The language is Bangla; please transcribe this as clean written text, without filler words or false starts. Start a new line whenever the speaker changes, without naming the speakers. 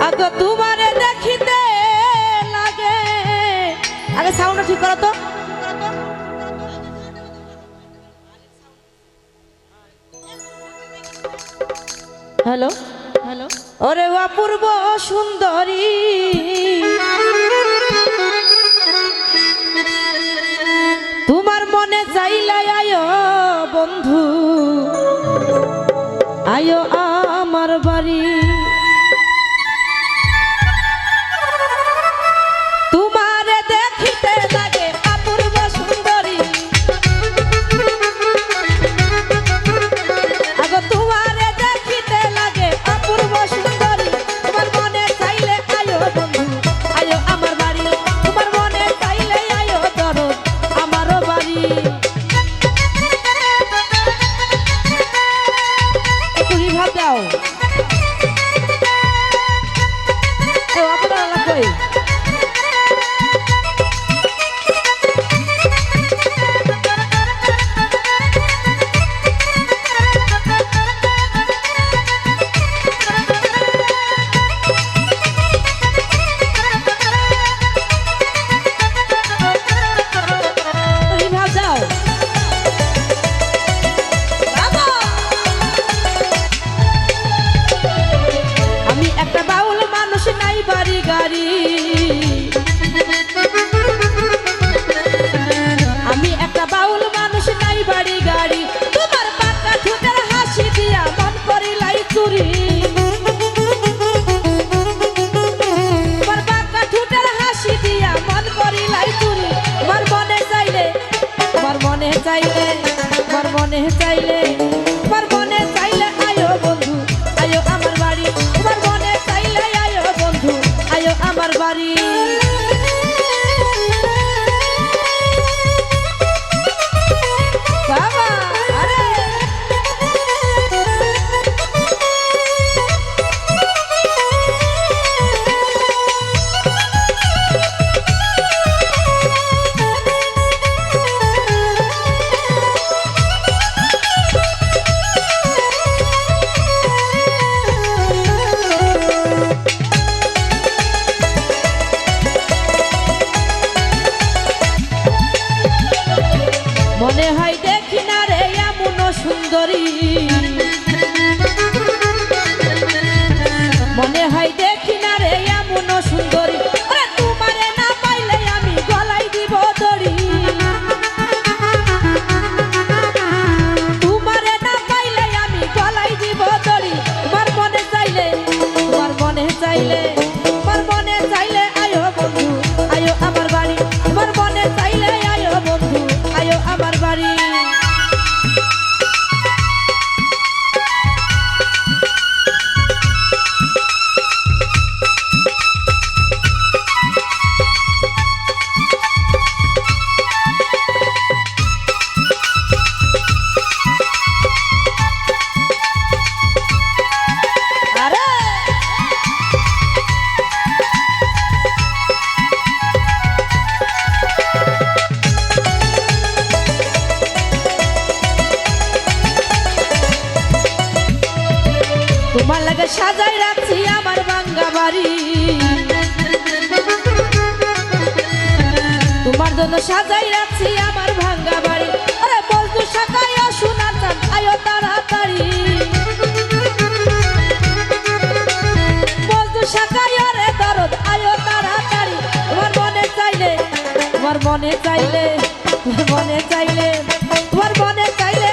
আগো তোমারে দেখিতে লাগে। আগে সাউন্ডটা ঠিক করো তো। Hello hello. ওরে অপূর্ব সুন্দরী তোমার মনে চাইলে আয়ো বন্ধু, আয়ো আমার বাড়ি। তোমারে দেখিতে লাগে অপূর্ব সুন্দরী, আগো তোমারে দেখিতে লাগে অপূর্ব সুন্দরী। তোমার মনে চাইলে আয়ো বন্ধু, আয়ো আমার বাড়ি। তোমার মনে চাইলে আয়ো ধরো আমারও বাড়ি। একটু রিভাব দাও। আপনারা লাগবে বাড়ি গাড়ি, আমি একটা বাউল মানুষ নাই বাড়ি গাড়ি। তোমার পাকা ঠোঁটের হাসি দিয়া মন করিলাই চুরি। তোমার পাকা ঠোঁটের হাসি দিয়া মন করিলাই চুরি। তোমার মনে চাইলে, তোমার মনে চাইলে, তোমার মনে চাইলে, তোমার মনে চাইলে আয়ো বন্ধু, আয়ো আমার বাড়ি। তোমার মনে চাইলে আয়ো বন্ধু, আয়ো আমার বাড়ি। বাবা আরে মনে হয় দেখি না রে এমন সুন্দরী, মনে হয় দেখি না রে এমন সুন্দরী। ওরে তোমারে না পাইলে আমি গলায় দিব দড়ি। তোমারে না পাইলে আমি গলায় দিব দড়ি। তোমার মনে চাইলে, তোমার মনে চাইলে, তোমার মনে চাইলে আয়ো বন্ধু, আয়ো আমার বাড়ি। তোমার মনে চাইলে আয়ো বন্ধু, আয়ো আমার বাড়ি। তোমার লাগে সাজাই রাখছি আমার ভাঙ্গা বাড়ি, তোমার জন্য সাজাই রাখছি আমার ভাঙ্গা বাড়ি। আরে বলতু শাখায় শোনার চান আয়ো তাড়াতাড়ি। বলতু শাখায় রে দরদ আয়ো তাড়াতাড়ি। তোমার মনে চাইলে, তোমার মনে চাইলে, তোমার মনে চাইলে, তোমার মনে চাইলে